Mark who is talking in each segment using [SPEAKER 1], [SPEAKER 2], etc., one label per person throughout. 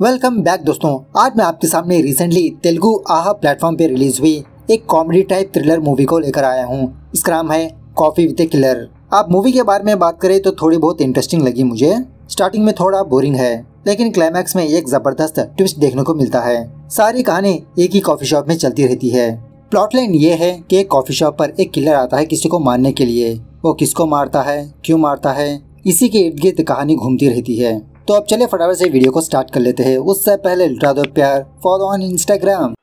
[SPEAKER 1] Welcome back दोस्तों। आज मैं आपके सामने रिसेंटली तेलुगु आहा प्लेटफॉर्म पे रिलीज हुई एक कॉमेडी टाइप थ्रिलर मूवी को लेकर आया हूँ। इसका नाम है कॉफी विद ए किलर। आप मूवी के बारे में बात करें तो थोड़ी बहुत इंटरेस्टिंग लगी मुझे। स्टार्टिंग में थोड़ा बोरिंग है, लेकिन क्लाइमैक्स में एक जबरदस्त ट्विस्ट देखने को मिलता है। सारी कहानी एक ही कॉफी शॉप में चलती रहती है। प्लॉट लाइन ये है कि एक कॉफी शॉप पर एक किलर आता है किसी को मारने के लिए। वो किसको मारता है, क्यों मारता है, इसी के इर्द गिर्द कहानी घूमती रहती है। तो अब चले फटाफट से वीडियो को स्टार्ट कर लेते हैं। उससे पहले लुटा दो प्यार, फॉलो ऑन इंस्टाग्राम।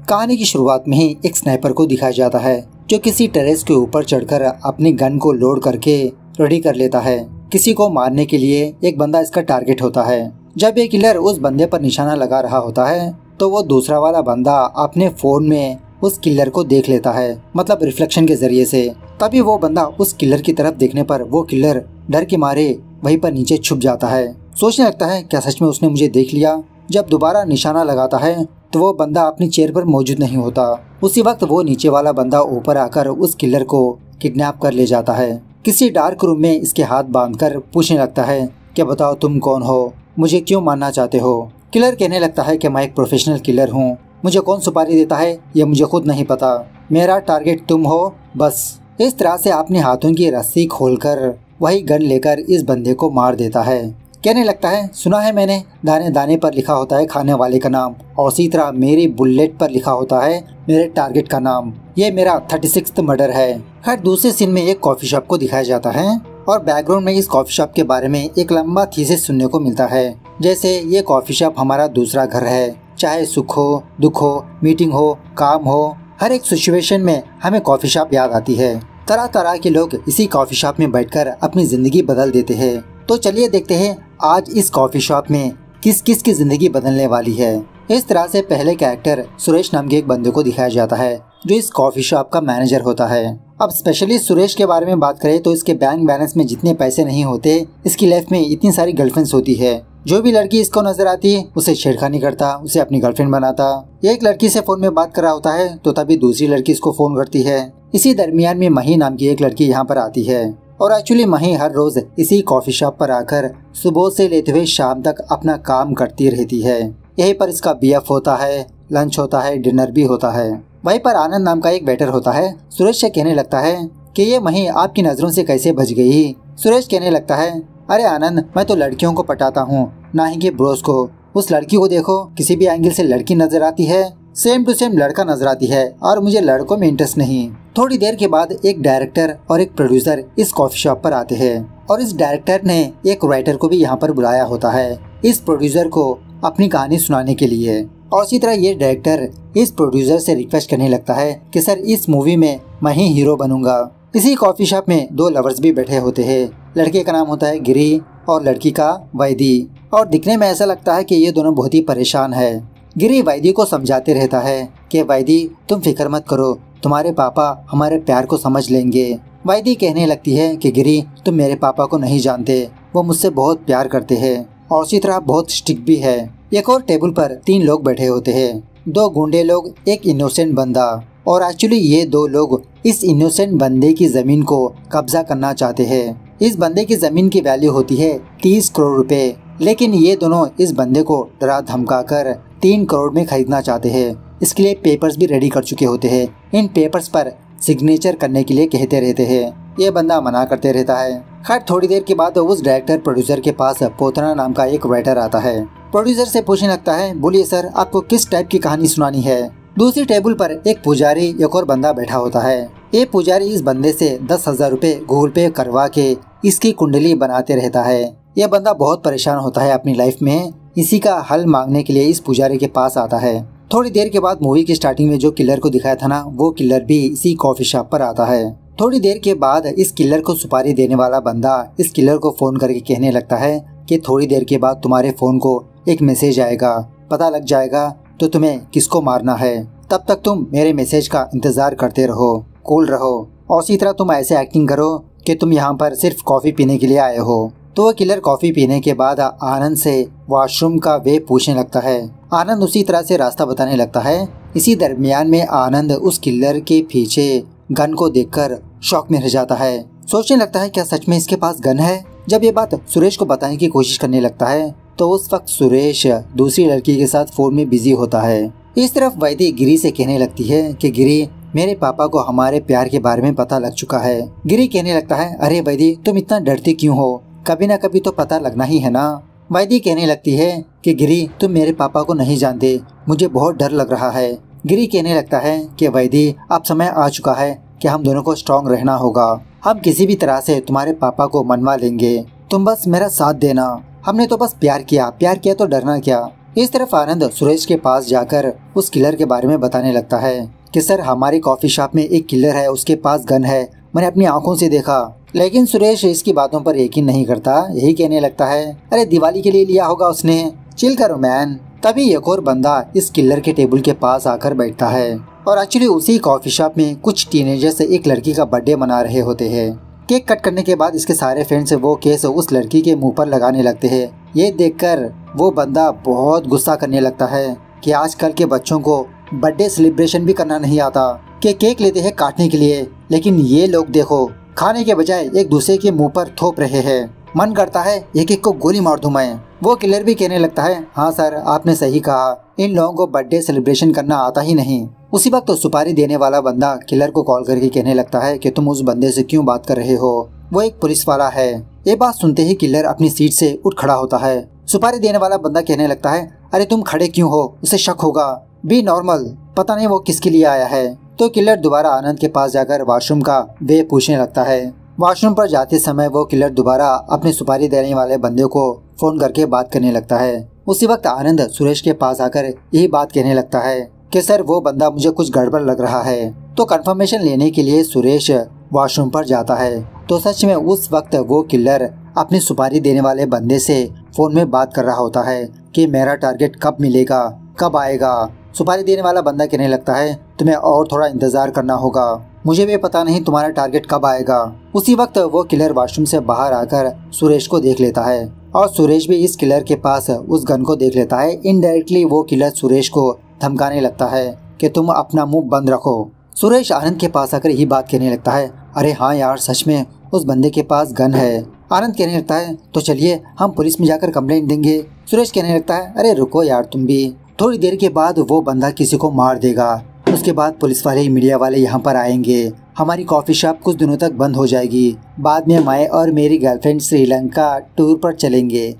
[SPEAKER 1] कहानी की शुरुआत में ही एक स्नाइपर को दिखाया जाता है जो किसी टेरेस के ऊपर चढ़कर अपनी गन को लोड करके रेडी कर लेता है। किसी को मारने के लिए एक बंदा इसका टारगेट होता है। जब ये किलर उस बंदे पर निशाना लगा रहा होता है तो वो दूसरा वाला बंदा अपने फोन में उस किलर को देख लेता है, मतलब रिफ्लेक्शन के जरिए से। तभी वो बंदा उस किलर की तरफ देखने पर वो किलर डर के मारे वहीं पर नीचे छुप जाता है। सोचने लगता है क्या सच में उसने मुझे देख लिया। जब दोबारा निशाना लगाता है तो वो बंदा अपनी चेयर पर मौजूद नहीं होता। उसी वक्त वो नीचे वाला बंदा ऊपर आकर उस किलर को किडनैप कर ले जाता है। किसी डार्क रूम में इसके हाथ बांधकर पूछने लगता है कि बताओ तुम कौन हो, मुझे क्यों मारना चाहते हो। किलर कहने लगता है कि मैं एक प्रोफेशनल किलर हूँ, मुझे कौन सुपारी देता है ये मुझे खुद नहीं पता, मेरा टारगेट तुम हो बस। इस तरह से अपने हाथों की रस्सी खोलकर वही गन लेकर इस बंदे को मार देता है। कहने लगता है सुना है मैंने दाने दाने पर लिखा होता है खाने वाले का नाम, और उसी तरह मेरी बुलेट पर लिखा होता है मेरे टारगेट का नाम। ये मेरा 36वां मर्डर है। खैर दूसरे सीन में एक कॉफी शॉप को दिखाया जाता है और बैकग्राउंड में इस कॉफी शॉप के बारे में एक लंबा थीसिस सुनने को मिलता है, जैसे ये कॉफी शॉप हमारा दूसरा घर है। चाहे सुख हो, दुख हो, मीटिंग हो, काम हो, हर एक सिचुएशन में हमें कॉफी शॉप याद आती है। तरह तरह के लोग इसी कॉफी शॉप में बैठकर अपनी जिंदगी बदल देते हैं। तो चलिए देखते हैं आज इस कॉफी शॉप में किस किस की जिंदगी बदलने वाली है। इस तरह से पहले कैरेक्टर सुरेश नाम के एक बंदे को दिखाया जाता है जो इस कॉफी शॉप का मैनेजर होता है। अब स्पेशली सुरेश के बारे में बात करें तो इसके बैंक बैलेंस में जितने पैसे नहीं होते, इसकी लाइफ में इतनी सारी गर्लफ्रेंड्स होती है। जो भी लड़की इसको नजर आती है उसे छेड़खानी करता, उसे अपनी गर्लफ्रेंड बनाता। एक लड़की से फोन में बात कर रहा होता है तो तभी दूसरी लड़की इसको फोन करती है। इसी दरमियान में मही नाम की एक लड़की यहाँ पर आती है और एक्चुअली मही हर रोज इसी कॉफी शॉप पर आकर सुबह से लेते हुए शाम तक अपना काम करती रहती है। यहीं पर इसका बीएफ होता है, लंच होता है, डिनर भी होता है। वहीं पर आनंद नाम का एक वेटर होता है। सुरेश से कहने लगता है कि ये मही आपकी नजरों से कैसे बच गई। सुरेश कहने लगता है अरे आनंद, मैं तो लड़कियों को पटाता हूँ, ना ही कि ब्रोस को। उस लड़की को देखो, किसी भी एंगल से लड़की नजर आती है, सेम टू सेम लड़का नजर आती है, और मुझे लड़कों में इंटरेस्ट नहीं। थोड़ी देर के बाद एक डायरेक्टर और एक प्रोड्यूसर इस कॉफी शॉप पर आते हैं और इस डायरेक्टर ने एक राइटर को भी यहाँ पर बुलाया होता है इस प्रोड्यूसर को अपनी कहानी सुनाने के लिए। और इसी तरह ये डायरेक्टर इस प्रोड्यूसर से रिक्वेस्ट करने लगता है कि सर इस मूवी में मैं ही हीरो बनूंगा। इसी कॉफी शॉप में दो लवर्स भी बैठे होते हैं। लड़के का नाम होता है गिरी और लड़की का वैदी, और दिखने में ऐसा लगता है कि ये दोनों बहुत ही परेशान है। गिरी वैदी को समझाते रहता है कि वैदी तुम फिक्र मत करो, तुम्हारे पापा हमारे प्यार को समझ लेंगे। वैदी कहने लगती है कि गिरी तुम मेरे पापा को नहीं जानते, वो मुझसे बहुत प्यार करते हैं और उसी तरह बहुत स्ट्रिक्ट भी है। एक और टेबल पर 3 लोग बैठे होते हैं, 2 गुंडे लोग, एक इनोसेंट बंदा। और एक्चुअली ये 2 लोग इस इनोसेंट बंदे की जमीन को कब्जा करना चाहते हैं। इस बंदे की जमीन की वैल्यू होती है 30 करोड़ रुपए, लेकिन ये दोनों इस बंदे को डरा धमका कर 3 करोड़ में खरीदना चाहते हैं। इसके लिए पेपर्स भी रेडी कर चुके होते हैं। इन पेपर्स पर सिग्नेचर करने के लिए कहते रहते हैं। ये बंदा मना करते रहता है। खैर थोड़ी देर के बाद उस डायरेक्टर प्रोड्यूसर के पास पोतना नाम का एक राइटर आता है। प्रोड्यूसर से पूछने लगता है बोलिए सर आपको किस टाइप की कहानी सुनानी है। दूसरी टेबल पर एक पुजारी एक और बंदा बैठा होता है। ये पुजारी इस बंदे से 10,000 रुपए गूगल पे करवा के इसकी कुंडली बनाते रहता है। यह बंदा बहुत परेशान होता है अपनी लाइफ में, इसी का हल मांगने के लिए इस पुजारी के पास आता है। थोड़ी देर के बाद मूवी की स्टार्टिंग में जो किलर को दिखाया था ना, वो किलर भी इसी कॉफी शॉप पर आता है। थोड़ी देर के बाद इस किलर को सुपारी देने वाला बंदा इस किलर को फोन करके कहने लगता है कि थोड़ी देर के बाद तुम्हारे फोन को एक मैसेज आएगा, पता लग जाएगा तो तुम्हें किसको मारना है। तब तक तुम मेरे मैसेज का इंतजार करते रहो, कूल रहो, और इसी तरह तुम ऐसे एक्टिंग करो कि तुम यहाँ पर सिर्फ कॉफी पीने के लिए आए हो। तो वो किलर कॉफी पीने के बाद आनंद से वॉशरूम का वे पूछने लगता है। आनंद उसी तरह से रास्ता बताने लगता है। इसी दरमियान में आनंद उस किलर के पीछे गन को देखकर शॉक में रह जाता है। सोचने लगता है क्या सच में इसके पास गन है। जब ये बात सुरेश को बताने की कोशिश करने लगता है तो उस वक्त सुरेश दूसरी लड़की के साथ फोन में बिजी होता है। इस तरफ वैदी गिरी से कहने लगती है कि गिरी, मेरे पापा को हमारे प्यार के बारे में पता लग चुका है। गिरी कहने लगता है, अरे वैदी तुम इतना डरती क्यों हो, कभी ना कभी तो पता लगना ही है ना। वैदी कहने लगती है कि गिरी तुम मेरे पापा को नहीं जानते, मुझे बहुत डर लग रहा है। गिरी कहने लगता है कि वैदी अब समय आ चुका है कि हम दोनों को स्ट्रॉन्ग रहना होगा, हम किसी भी तरह से तुम्हारे पापा को मनवा लेंगे, तुम बस मेरा साथ देना, हमने तो बस प्यार किया तो डरना क्या। इस तरफ आनंद सुरेश के पास जाकर उस किलर के बारे में बताने लगता है कि सर हमारी कॉफी शॉप में एक किलर है, उसके पास गन है, मैंने अपनी आंखों से देखा। लेकिन सुरेश इसकी बातों पर यकीन नहीं करता, यही कहने लगता है, अरे दिवाली के लिए लिया होगा उसने, चिल करो मैन। तभी एक और बंदा इस किलर के टेबल के पास आकर बैठता है और एक्चुअली उसी कॉफी शॉप में कुछ टीनेजर्स एक लड़की का बर्थडे मना रहे होते हैं। केक कट करने के बाद इसके सारे फ्रेंड्स वो केस उस लड़की के मुंह पर लगाने लगते हैं। ये देखकर वो बंदा बहुत गुस्सा करने लगता है कि आजकल के बच्चों को बर्थडे सेलिब्रेशन भी करना नहीं आता, कि केक लेते हैं काटने के लिए, लेकिन ये लोग देखो खाने के बजाय एक दूसरे के मुंह पर थोप रहे हैं। मन करता है एक एक को गोली मार दूं मैं। वो किलर भी कहने लगता है, हाँ सर आपने सही कहा, इन लोगों को बर्थडे सेलिब्रेशन करना आता ही नहीं। उसी वक्त तो सुपारी देने वाला बंदा किलर को कॉल करके कहने लगता है कि तुम उस बंदे से क्यों बात कर रहे हो, वो एक पुलिस वाला है। ये बात सुनते ही किलर अपनी सीट से उठ खड़ा होता है। सुपारी देने वाला बंदा कहने लगता है, अरे तुम खड़े क्यों हो, उसे शक होगा, बी नॉर्मल, पता नहीं वो किसके लिए आया है। तो किलर दोबारा आनंद के पास जाकर वॉशरूम का वे पूछने लगता है। वॉशरूम पर जाते समय वो किलर दोबारा अपने सुपारी देने वाले बंदे को फोन करके बात करने लगता है। उसी वक्त आनंद सुरेश के पास आकर यही बात कहने लगता है कि सर वो बंदा मुझे कुछ गड़बड़ लग रहा है। तो कंफर्मेशन लेने के लिए सुरेश वॉशरूम पर जाता है। तो सच में उस वक्त वो किलर अपनी सुपारी देने वाले बंदे से फोन में बात कर रहा होता है कि मेरा टारगेट कब मिलेगा, कब आएगा। सुपारी देने वाला बंदा कहने लगता है, तुम्हें और थोड़ा इंतजार करना होगा, मुझे भी पता नहीं तुम्हारा टारगेट कब आएगा। उसी वक्त वो किलर वॉशरूम से बाहर आकर सुरेश को देख लेता है और सुरेश भी इस किलर के पास उस गन को देख लेता है। इनडायरेक्टली वो किलर सुरेश को धमकाने लगता है कि तुम अपना मुंह बंद रखो। सुरेश आनंद के पास आकर यही बात कहने लगता है, अरे हाँ यार सच में उस बंदे के पास गन है। आनंद कहने लगता है, तो चलिए हम पुलिस में जाकर कंप्लेंट देंगे। सुरेश कहने लगता है, अरे रुको यार तुम भी, थोड़ी देर के बाद वो बंदा किसी को मार देगा, उसके बाद पुलिस वाले मीडिया वाले यहाँ पर आएंगे, हमारी कॉफी शॉप कुछ दिनों तक बंद हो जाएगी, बाद में मैं और मेरी गर्लफ्रेंड श्रीलंका टूर पर चलेंगे।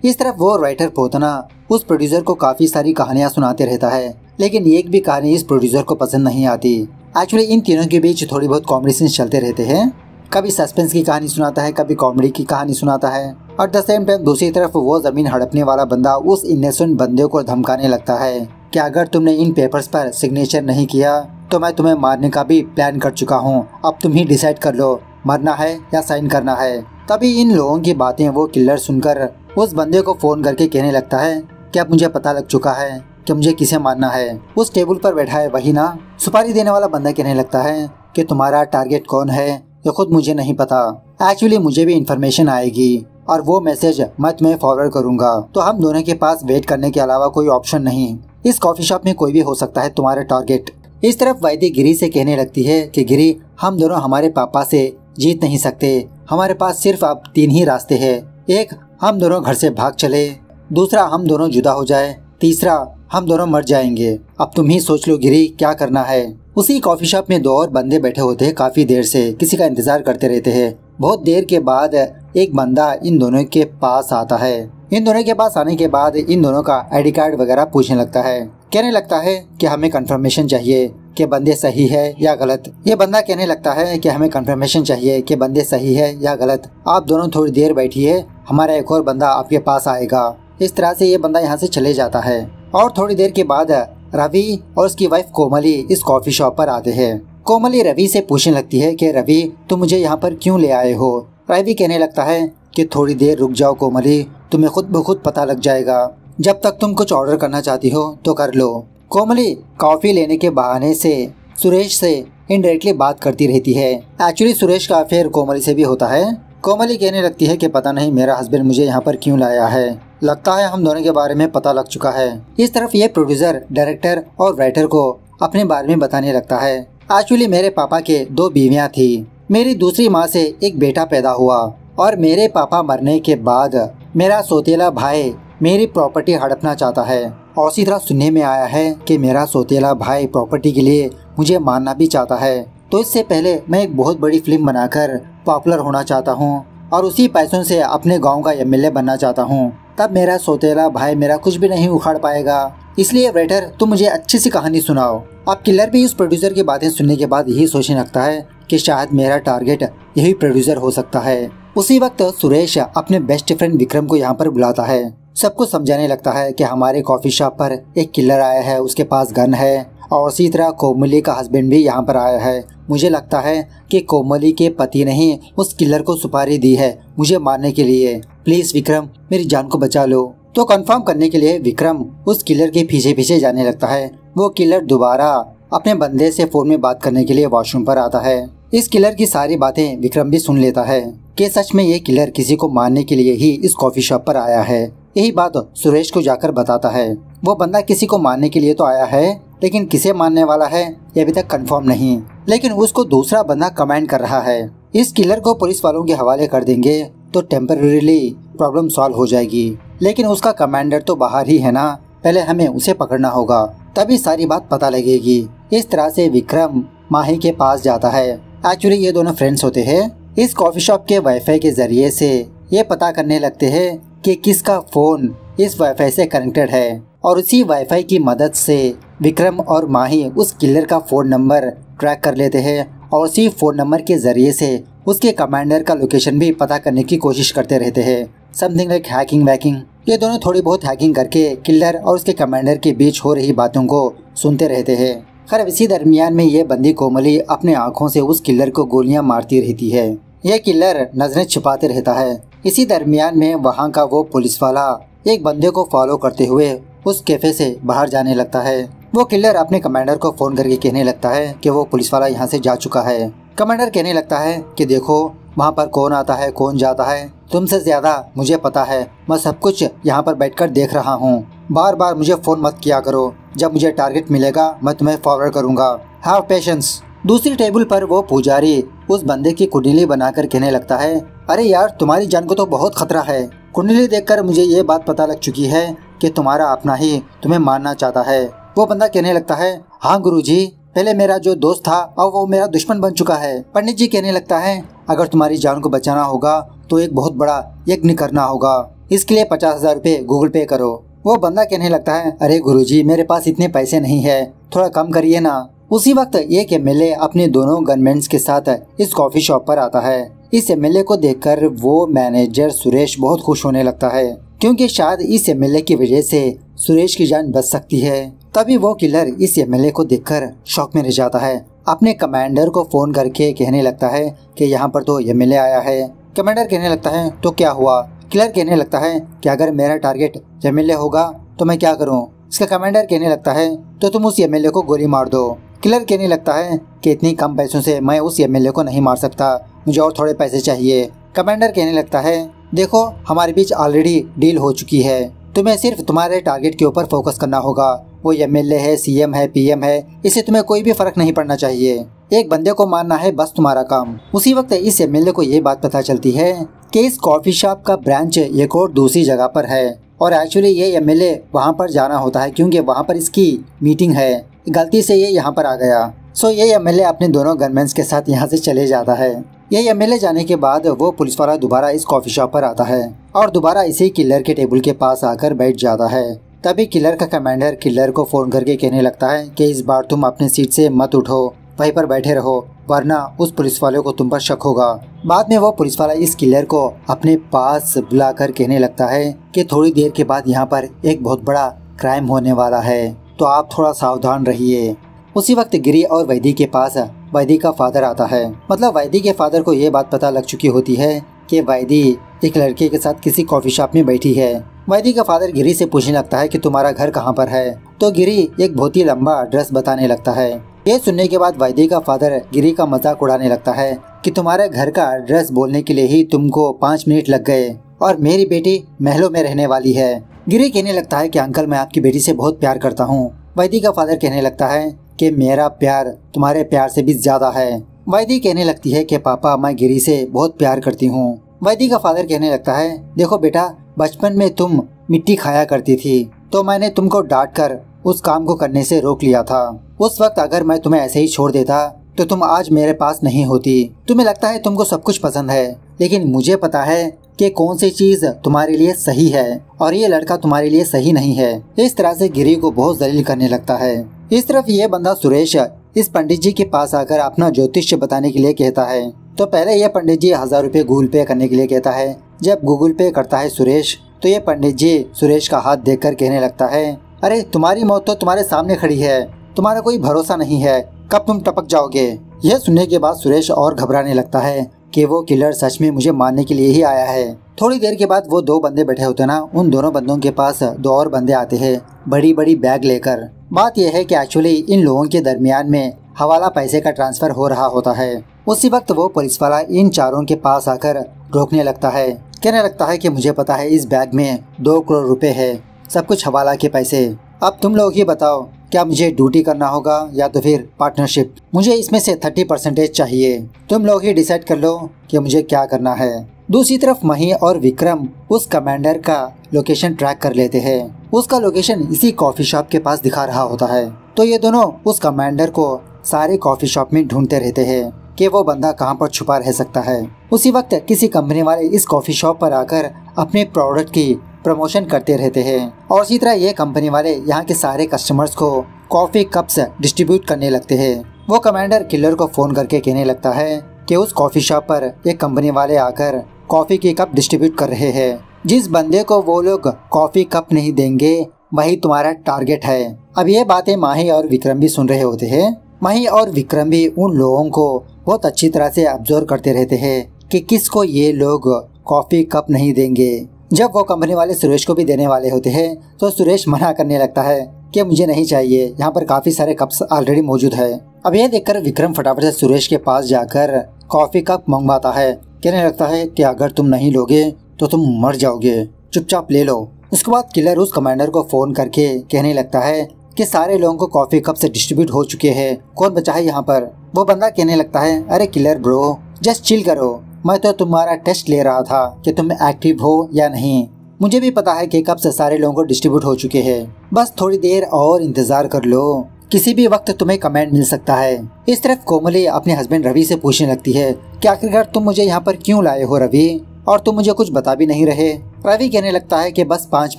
[SPEAKER 1] इस तरफ वो राइटर पोतना उस प्रोड्यूसर को काफी सारी कहानियां सुनाते रहता है, लेकिन एक भी कहानी इस प्रोड्यूसर को पसंद नहीं आती। एक्चुअली इन तीनों के बीच थोड़ी बहुत कॉमेडी सीन्स चलते रहते हैं, कभी सस्पेंस की कहानी सुनाता है, कभी कॉमेडी की कहानी सुनाता है। और द सेम टाइम दूसरी तरफ वो जमीन हड़पने वाला बंदा उस इनोसेंट बंदे को धमकाने लगता है कि अगर तुमने इन पेपर्स पर सिग्नेचर नहीं किया तो मैं तुम्हें मारने का भी प्लान कर चुका हूँ, अब तुम ही डिसाइड कर लो मरना है या साइन करना है। तभी इन लोगों की बातें वो किलर सुनकर उस बंदे को फोन करके कहने लगता है कि अब मुझे पता लग चुका है कि मुझे किसे मारना है, उस टेबल पर बैठा है वही ना। सुपारी देने वाला बंदा कहने लगता है कि तुम्हारा टारगेट कौन है ये खुद मुझे नहीं पता, एक्चुअली मुझे भी इन्फॉर्मेशन आएगी और वो मैसेज मैं तुम्हें फॉरवर्ड करूंगा, तो हम दोनों के पास वेट करने के अलावा कोई ऑप्शन नहीं, इस कॉफी शॉप में कोई भी हो सकता है तुम्हारा टारगेट। इस तरफ वैदी गिरी से कहने लगती है कि गिरी हम दोनों हमारे पापा से जीत नहीं सकते, हमारे पास सिर्फ अब 3 ही रास्ते हैं, एक हम दोनों घर से भाग चले, दूसरा हम दोनों जुदा हो जाए, तीसरा हम दोनों मर जाएंगे। अब तुम ही सोच लो गिरी क्या करना है। उसी कॉफी शॉप में 2 और बंदे बैठे होते हैं, काफी देर से किसी का इंतजार करते रहते हैं। बहुत देर के बाद एक बंदा इन दोनों के पास आता है। इन दोनों के पास आने के बाद इन दोनों का आईडी कार्ड वगैरह पूछने लगता है, कहने लगता है कि हमें कंफर्मेशन चाहिए कि बंदे सही है या गलत। ये बंदा कहने लगता है कि हमें कंफर्मेशन चाहिए कि बंदे सही है या गलत, आप दोनों थोड़ी देर बैठिए, हमारा एक और बंदा आपके पास आएगा। इस तरह से ये बंदा यहाँ से चले जाता है और थोड़ी देर के बाद रवि और उसकी वाइफ कोमली इस कॉफी शॉप पर आते हैं। कोमली रवि से पूछने लगती है कि रवि तुम मुझे यहाँ पर क्यों ले आए हो। रवि कहने लगता है कि थोड़ी देर रुक जाओ कोमली, तुम्हें खुद ब खुद पता लग जाएगा, जब तक तुम कुछ ऑर्डर करना चाहती हो तो कर लो। कोमली कॉफी लेने के बहाने से सुरेश से इनडायरेक्टली बात करती रहती है। एक्चुअली सुरेश का अफेयर कोमली से भी होता है। कोमली कहने लगती है कि पता नहीं मेरा हस्बैंड मुझे यहाँ पर क्यों लाया है, लगता है हम दोनों के बारे में पता लग चुका है। इस तरफ ये प्रोड्यूसर डायरेक्टर और राइटर को अपने बारे में बताने लगता है। एक्चुअली मेरे पापा के 2 बीवियां थी, मेरी दूसरी माँ से एक बेटा पैदा हुआ और मेरे पापा मरने के बाद मेरा सौतेला भाई मेरी प्रॉपर्टी हड़पना चाहता है और इसी तरह सुनने में आया है कि मेरा सौतेला भाई प्रॉपर्टी के लिए मुझे मारना भी चाहता है। तो इससे पहले मैं एक बहुत बड़ी फिल्म बनाकर पॉपुलर होना चाहता हूँ और उसी पैसों से अपने गांव का एमएलए बनना चाहता हूँ। तब मेरा सौतेला भाई मेरा कुछ भी नहीं उखाड़ पाएगा। इसलिए वेटर तुम मुझे अच्छी सी कहानी सुनाओ। अब किलर भी उस प्रोड्यूसर की बातें सुनने के बाद यही सोचने लगता है कि शायद मेरा टारगेट यही प्रोड्यूसर हो सकता है। उसी वक्त सुरेश अपने बेस्ट फ्रेंड विक्रम को यहाँ पर बुलाता है। सबको समझाने लगता है कि हमारे कॉफी शॉप पर एक किलर आया है, उसके पास गन है और इसी तरह कोमली का हस्बैंड भी यहाँ पर आया है। मुझे लगता है कि कोमली के पति ने ही उस किलर को सुपारी दी है मुझे मारने के लिए। प्लीज विक्रम मेरी जान को बचा लो। तो कंफर्म करने के लिए विक्रम उस किलर के पीछे पीछे जाने लगता है। वो किलर दोबारा अपने बंदे से फोन में बात करने के लिए वॉशरूम पर आता है। इस किलर की सारी बातें विक्रम भी सुन लेता है कि सच में ये किलर किसी को मारने के लिए ही इस कॉफी शॉप पर आया है। यही बात सुरेश को जाकर बताता है। वो बंदा किसी को मारने के लिए तो आया है, लेकिन किसे मारने वाला है ये अभी तक कंफर्म नहीं। लेकिन उसको दूसरा बंदा कमांड कर रहा है। इस किलर को पुलिस वालों के हवाले कर देंगे तो टेम्परेरीली प्रॉब्लम सॉल्व हो जाएगी, लेकिन उसका कमांडर तो बाहर ही है ना, पहले हमें उसे पकड़ना होगा, तभी सारी बात पता लगेगी। इस तरह से विक्रम माही के पास जाता है। एक्चुअली ये दोनों फ्रेंड्स होते हैं। इस कॉफी शॉप के वाईफाई के जरिए से ये पता करने लगते हैं कि किसका फोन इस वाईफाई से कनेक्टेड है और उसी वाईफाई की मदद से विक्रम और माही उस किलर का फोन नंबर ट्रैक कर लेते हैं और उसी फोन नंबर के जरिए से उसके कमांडर का लोकेशन भी पता करने की कोशिश करते रहते हैं। समथिंग लाइक हैकिंग वैकिंग। ये दोनों थोड़ी बहुत हैकिंग करके किलर और उसके कमांडर के बीच हो रही बातों को सुनते रहते हैं। खैर इसी दरमियान में ये बंदी कोमली अपने आँखों से उस किलर को गोलियां मारती रहती है। यह किलर नजरें छिपाते रहता है। इसी दरमियान में वहाँ का वो पुलिस वाला एक बंदे को फॉलो करते हुए उस कैफे से बाहर जाने लगता है। वो किलर अपने कमांडर को फोन करके कहने लगता है कि वो पुलिस वाला यहाँ से जा चुका है। कमांडर कहने लगता है कि देखो वहाँ पर कौन आता है कौन जाता है, तुमसे ज्यादा मुझे पता है, मैं सब कुछ यहाँ पर बैठकर देख रहा हूँ। बार बार मुझे फोन मत किया करो, जब मुझे टारगेट मिलेगा मैं तुम्हें फॉरवर्ड करूँगा। Have patience. दूसरी टेबल पर वो पुजारी उस बंदे की कुंडली बनाकर कहने लगता है, अरे यार तुम्हारी जान को तो बहुत खतरा है। कुंडली देखकर मुझे ये बात पता लग चुकी है कि तुम्हारा अपना ही तुम्हें मारना चाहता है। वो बंदा कहने लगता है, हाँ गुरुजी, पहले मेरा जो दोस्त था अब वो मेरा दुश्मन बन चुका है। पंडित जी कहने लगता है, अगर तुम्हारी जान को बचाना होगा तो एक बहुत बड़ा यज्ञ करना होगा, इसके लिए 50,000 रुपए गूगल पे करो। वो बंदा कहने लगता है, अरे गुरुजी मेरे पास इतने पैसे नहीं है, थोड़ा कम करिए ना। उसी वक्त एक एमएलए अपने दोनों गनमैन्स के साथ इस कॉफी शॉप पर आता है। इस एमएलए को देखकर वो मैनेजर सुरेश बहुत खुश होने लगता है, क्योंकि शायद इस एमएलए की वजह से सुरेश की जान बच सकती है। तभी वो किलर इस एमएलए को देखकर शॉक में रह जाता है। अपने कमांडर को फोन करके कहने लगता है कि यहाँ पर तो एमएलए आया है। कमांडर कहने लगता है, तो क्या हुआ? किलर कहने लगता है कि अगर मेरा टारगेट एमएलए होगा तो मैं क्या करूँ? इसका कमांडर कहने लगता है, तो तुम उस एमएलए को गोली मार दो। किलर कहने लगता है कि इतनी कम पैसों से मैं उस एमएलए को नहीं मार सकता, मुझे और थोड़े पैसे चाहिए। कमांडर कहने लगता है, देखो हमारे बीच ऑलरेडी डील हो चुकी है, तुम्हें सिर्फ तुम्हारे टारगेट के ऊपर फोकस करना होगा। वो एमएलए है, सीएम है, पीएम है, इससे तुम्हें कोई भी फर्क नहीं पड़ना चाहिए। एक बंदे को मारना है बस तुम्हारा काम। उसी वक्त इस एमएलए को ये बात पता चलती है कि इस कॉफी शॉप का ब्रांच एक और दूसरी जगह पर है और एक्चुअली ये एमएलए वहाँ पर जाना होता है क्योंकि वहाँ पर इसकी मीटिंग है। गलती से ये यहाँ पर आ गया। सो ये एमएलए अपने दोनों गनमैन्स के साथ यहाँ से चले जाता है। ये एमएलए जाने के बाद वो पुलिस वाला दोबारा इस कॉफी शॉप पर आता है और दोबारा इसी किलर के टेबल के पास आकर बैठ जाता है। तभी किलर का कमांडर किलर को फोन करके कहने लगता है कि इस बार तुम अपने सीट से मत उठो, वहीं पर बैठे रहो, वरना उस पुलिस वाले को तुम पर शक होगा। बाद में वो पुलिस वाला इस किलर को अपने पास बुलाकर कहने लगता है कि थोड़ी देर के बाद यहाँ पर एक बहुत बड़ा क्राइम होने वाला है, तो आप थोड़ा सावधान रहिए। उसी वक्त गिरी और वैदी के पास वैदी का फादर आता है। मतलब वैदी के फादर को ये बात पता लग चुकी होती है कि वैदी एक लड़के के साथ किसी कॉफी शॉप में बैठी है। वैदी का फादर गिरी से पूछने लगता है कि तुम्हारा घर कहाँ पर है, तो गिरी एक बहुत ही लंबा एड्रेस बताने लगता है। ये सुनने के बाद वैदी का फादर गिरी का मजाक उड़ाने लगता है कि तुम्हारे घर का एड्रेस बोलने के लिए ही तुमको 5 मिनट लग गए और मेरी बेटी महलों में रहने वाली है। गिरी कहने लगता है कि अंकल मैं आपकी बेटी से बहुत प्यार करता हूँ। वैदी का फादर कहने लगता है कि मेरा प्यार तुम्हारे प्यार से भी ज्यादा है। वैदी कहने लगती है कि पापा मैं गिरी से बहुत प्यार करती हूँ। वैदी का फादर कहने लगता है, देखो बेटा, बचपन में तुम मिट्टी खाया करती थी तो मैंने तुमको डांट कर उस काम को करने से रोक लिया था। उस वक्त अगर मैं तुम्हें ऐसे ही छोड़ देता तो तुम आज मेरे पास नहीं होती। तुम्हें लगता है तुमको सब कुछ पसंद है, लेकिन मुझे पता है कि कौन सी चीज तुम्हारे लिए सही है और ये लड़का तुम्हारे लिए सही नहीं है। इस तरह से गिरी को बहुत जलील करने लगता है। इस तरफ ये बंदा सुरेश इस पंडित जी के पास आकर अपना ज्योतिष बताने के लिए कहता है। तो पहले यह पंडित जी 1000 रुपए गूगल पे करने के लिए कहता है। जब गूगल पे करता है सुरेश, तो ये पंडित जी सुरेश का हाथ देखकर कहने लगता है, अरे तुम्हारी मौत तो तुम्हारे सामने खड़ी है, तुम्हारा कोई भरोसा नहीं है, कब तुम टपक जाओगे। यह सुनने के बाद सुरेश और घबराने लगता है कि वो किलर सच में मुझे मारने के लिए ही आया है। थोड़ी देर के बाद वो 2 बंदे बैठे होते ना, उन दोनों बंदों के पास 2 और बंदे आते हैं बड़ी बड़ी बैग लेकर। बात यह है कि एक्चुअली इन लोगों के दरमियान में हवाला पैसे का ट्रांसफर हो रहा होता है। उसी वक्त वो पुलिस वाला इन चारों के पास आकर रोकने लगता है। कहने लगता है कि मुझे पता है इस बैग में 2 करोड़ रुपए है, सब कुछ हवाला के पैसे। अब तुम लोग ही बताओ, क्या मुझे ड्यूटी करना होगा या तो फिर पार्टनरशिप। मुझे इसमें से 30% चाहिए। तुम लोग ही डिसाइड कर लो कि मुझे क्या करना है। दूसरी तरफ मही और विक्रम उस कमांडर का लोकेशन ट्रैक कर लेते हैं। उसका लोकेशन इसी कॉफी शॉप के पास दिखा रहा होता है। तो ये दोनों उस कमांडर को सारे कॉफी शॉप में ढूंढते रहते हैं कि वो बंदा कहाँ पर छुपा रह सकता है। उसी वक्त किसी कंपनी वाले इस कॉफी शॉप पर आकर अपने प्रोडक्ट की प्रमोशन करते रहते हैं और इसी तरह ये कंपनी वाले यहाँ के सारे कस्टमर्स को कॉफी कप्स डिस्ट्रीब्यूट करने लगते हैं। वो कमांडर किलर को फोन करके कहने लगता है कि उस कॉफी शॉप पर एक कंपनी वाले आकर कॉफी के कप डिस्ट्रीब्यूट कर रहे हैं। जिस बंदे को वो लोग कॉफी कप नहीं देंगे वही तुम्हारा टारगेट है। अब ये बातें माही और विक्रम भी सुन रहे होते हैं। माही और विक्रम भी उन लोगों को बहुत अच्छी तरह से ऑब्जर्व करते रहते हैं कि किसको ये लोग कॉफी कप नहीं देंगे। जब वो कंपनी वाले सुरेश को भी देने वाले होते हैं तो सुरेश मना करने लगता है कि मुझे नहीं चाहिए, यहाँ पर काफी सारे कप्स ऑलरेडी मौजूद है। अब यह देखकर विक्रम फटाफट से सुरेश के पास जाकर कॉफी कप मंगवाता है। कहने लगता है कि अगर तुम नहीं लोगे तो तुम मर जाओगे, चुपचाप ले लो। उसके बाद किलर उस कमांडर को फोन करके कहने लगता है कि सारे लोगों को कॉफी कप से डिस्ट्रीब्यूट हो चुके हैं, कौन बचा है यहाँ पर। वो बंदा कहने लगता है, अरे किलर ब्रो, जस्ट चिल करो, मैं तो तुम्हारा टेस्ट ले रहा था कि तुम एक्टिव हो या नहीं। मुझे भी पता है कि कब से सारे लोगों को डिस्ट्रीब्यूट हो चुके हैं, बस थोड़ी देर और इंतजार कर लो, किसी भी वक्त तुम्हें कमेंट मिल सकता है। इस तरफ कोमली अपने हस्बैंड रवि से पूछने लगती है कि आखिरकार तुम मुझे यहाँ पर क्यों लाए हो रवि, और तुम मुझे कुछ बता भी नहीं रहे। रवि कहने लगता है कि बस 5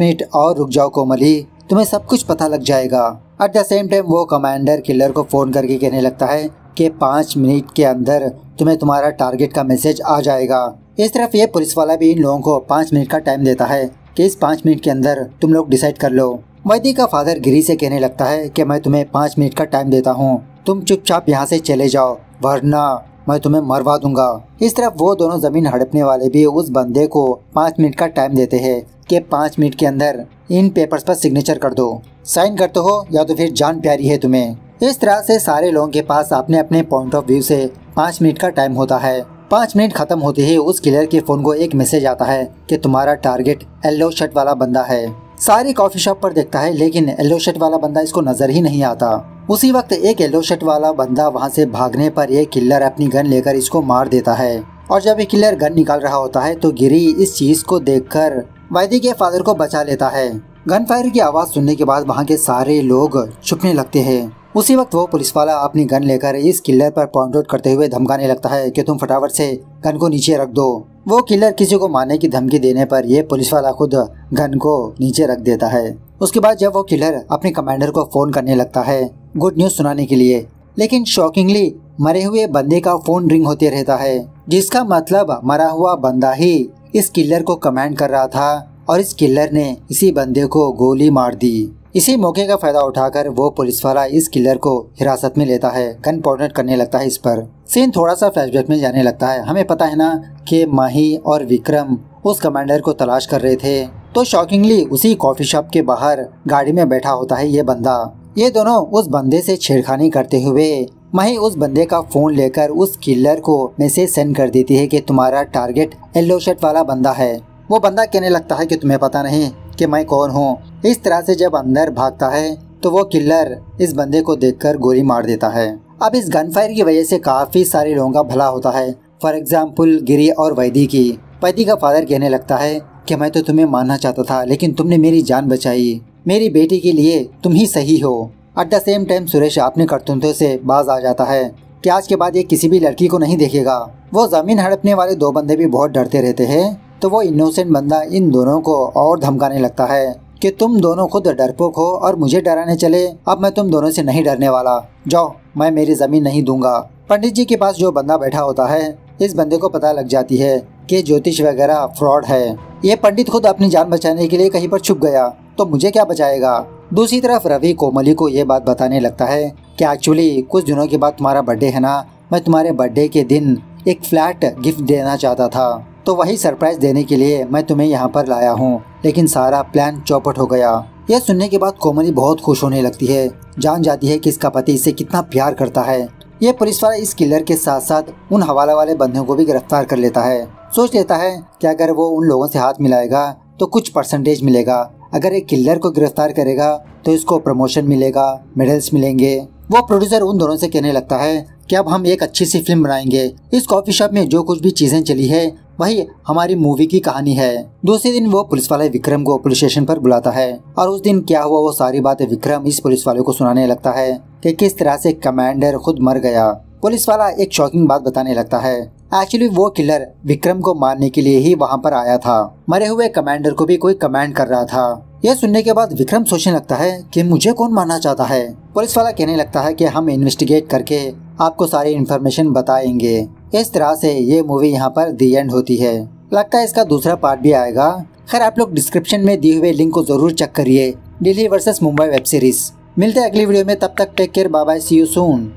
[SPEAKER 1] मिनट और रुक जाओ कोमली, तुम्हें सब कुछ पता लग जाएगा। एट द सेम टाइम वो कमांडर किलर को फोन करके कहने लगता है कि 5 मिनट के अंदर तुम्हें तुम्हारा टारगेट का मैसेज आ जाएगा। इस तरफ ये पुलिस वाला भी इन लोगों को 5 मिनट का टाइम देता है कि इस 5 मिनट के अंदर तुम लोग डिसाइड कर लो। वैदी का फादर गिरी से कहने लगता है कि मैं तुम्हें 5 मिनट का टाइम देता हूँ, तुम चुपचाप यहाँ से चले जाओ वरना मैं तुम्हें मरवा दूंगा। इस तरफ वो दोनों जमीन हड़पने वाले भी उस बंदे को 5 मिनट का टाइम देते हैं कि 5 मिनट के अंदर इन पेपर्स पर सिग्नेचर कर दो, साइन करते हो या तो फिर जान प्यारी है तुम्हें। इस तरह से सारे लोगों के पास अपने अपने पॉइंट ऑफ व्यू से 5 मिनट का टाइम होता है। 5 मिनट खत्म होते ही उस किलर के फोन को एक मैसेज आता है कि तुम्हारा टारगेट येलो शर्ट वाला बंदा है। सारी कॉफी शॉप पर देखता है लेकिन येलो शर्ट वाला बंदा इसको नजर ही नहीं आता। उसी वक्त एक येलो शर्ट वाला बंदा वहाँ से भागने पर ये किलर अपनी गन लेकर इसको मार देता है। और जब ये किलर गन निकाल रहा होता है तो गिरी इस चीज को देखकर वैदी के फादर को बचा लेता है। गन फायर की आवाज सुनने के बाद वहाँ के सारे लोग छुपने लगते हैं। उसी वक्त वो पुलिस वाला अपनी गन लेकर इस किलर पर पॉइंट आउट करते हुए धमकाने लगता है कि तुम फटाफट से गन को नीचे रख दो। वो किलर किसी को मारने की धमकी देने पर ये पुलिस वाला खुद गन को नीचे रख देता है। उसके बाद जब वो किलर अपने कमांडर को फोन करने लगता है गुड न्यूज सुनाने के लिए, लेकिन शॉकिंगली मरे हुए बंदे का फोन रिंग होते रहता है, जिसका मतलब मरा हुआ बंदा ही इस किलर को कमांड कर रहा था और इस किलर ने इसी बंदे को गोली मार दी। इसी मौके का फायदा उठाकर वो पुलिस वाला इस किलर को हिरासत में लेता है, गन पॉइंट करने लगता है इस पर। सीन थोड़ा सा फ्लैशबैक में जाने लगता है। हमें पता है ना कि माही और विक्रम उस कमांडर को तलाश कर रहे थे, तो शॉकिंगली उसी कॉफी शॉप के बाहर गाड़ी में बैठा होता है ये बंदा। ये दोनों उस बंदे से छेड़खानी करते हुए माही उस बंदे का फोन लेकर उस किलर को मैसेज सेंड कर देती है कि तुम्हारा टारगेट येलो शर्ट वाला बंदा है। वो बंदा कहने लगता है कि तुम्हें पता नहीं कि मैं कौन हूँ। इस तरह से जब अंदर भागता है तो वो किलर इस बंदे को देखकर गोली मार देता है। अब इस गन फायर की वजह से काफी सारे लोगों का भला होता है, फॉर एग्जाम्पल गिरी और वैदी की। पति का फादर कहने लगता है कि मैं तो तुम्हें मारना चाहता था लेकिन तुमने मेरी जान बचाई, मेरी बेटी के लिए तुम ही सही हो। At the same time Suresh अपने करतूतों से बाज आ जाता है कि आज के बाद ये किसी भी लड़की को नहीं देखेगा। वो जमीन हड़पने वाले दो बंदे भी बहुत डरते रहते हैं, तो वो इनोसेंट बंदा इन दोनों को और धमकाने लगता है कि तुम दोनों खुद डरपोक हो और मुझे डराने चले। अब मैं तुम दोनों से नहीं डरने वाला, जाओ, मैं मेरी जमीन नहीं दूंगा। पंडित जी के पास जो बंदा बैठा होता है, इस बंदे को पता लग जाती है कि ज्योतिष वगैरह फ्रॉड है। ये पंडित खुद अपनी जान बचाने के लिए कहीं पर छुप गया, तो मुझे क्या बचाएगा। दूसरी तरफ रवि कोमली को ये बात बताने लगता है कि एक्चुअली कुछ दिनों के बाद तुम्हारा बर्थडे है ना, मैं तुम्हारे बर्थडे के दिन एक फ्लैट गिफ्ट देना चाहता था, तो वही सरप्राइज देने के लिए मैं तुम्हें यहाँ पर लाया हूँ, लेकिन सारा प्लान चौपट हो गया। यह सुनने के बाद कोमली बहुत खुश होने लगती है, जान जाती है कि इसका पति इसे कितना प्यार करता है। ये पुलिस वाला इस किलर के साथ साथ उन हवाला वाले बंदों को भी गिरफ्तार कर लेता है। सोच लेता है कि अगर वो उन लोगों से हाथ मिलाएगा तो कुछ परसेंटेज मिलेगा, अगर एक किलर को गिरफ्तार करेगा तो इसको प्रमोशन मिलेगा, मेडल्स मिलेंगे। वो प्रोड्यूसर उन दोनों से कहने लगता है कि अब हम एक अच्छी सी फिल्म बनाएंगे, इस कॉफी शॉप में जो कुछ भी चीजें चली है वही हमारी मूवी की कहानी है। दूसरे दिन वो पुलिस वाले विक्रम को पुलिस स्टेशन पर बुलाता है और उस दिन क्या हुआ वो सारी बातें विक्रम इस पुलिस वाले को सुनाने लगता है कि किस तरह से कमांडर खुद मर गया। पुलिस वाला एक शॉकिंग बात बताने लगता है, एक्चुअली वो किलर विक्रम को मारने के लिए ही वहाँ पर आया था, मरे हुए कमांडर को भी कोई कमांड कर रहा था। यह सुनने के बाद विक्रम सोचने लगता है कि मुझे कौन मारना चाहता है। पुलिस वाला कहने लगता है कि हम इन्वेस्टिगेट करके आपको सारी इन्फॉर्मेशन बताएंगे। इस तरह से ये मूवी यहाँ पर दी एंड होती है। लगता है इसका दूसरा पार्ट भी आएगा। खैर आप लोग डिस्क्रिप्शन में दिए हुए लिंक को जरूर चेक करिए, Delhi versus Mumbai web series. मिलते हैं अगली वीडियो में, तब तक take care, bye bye, see you soon.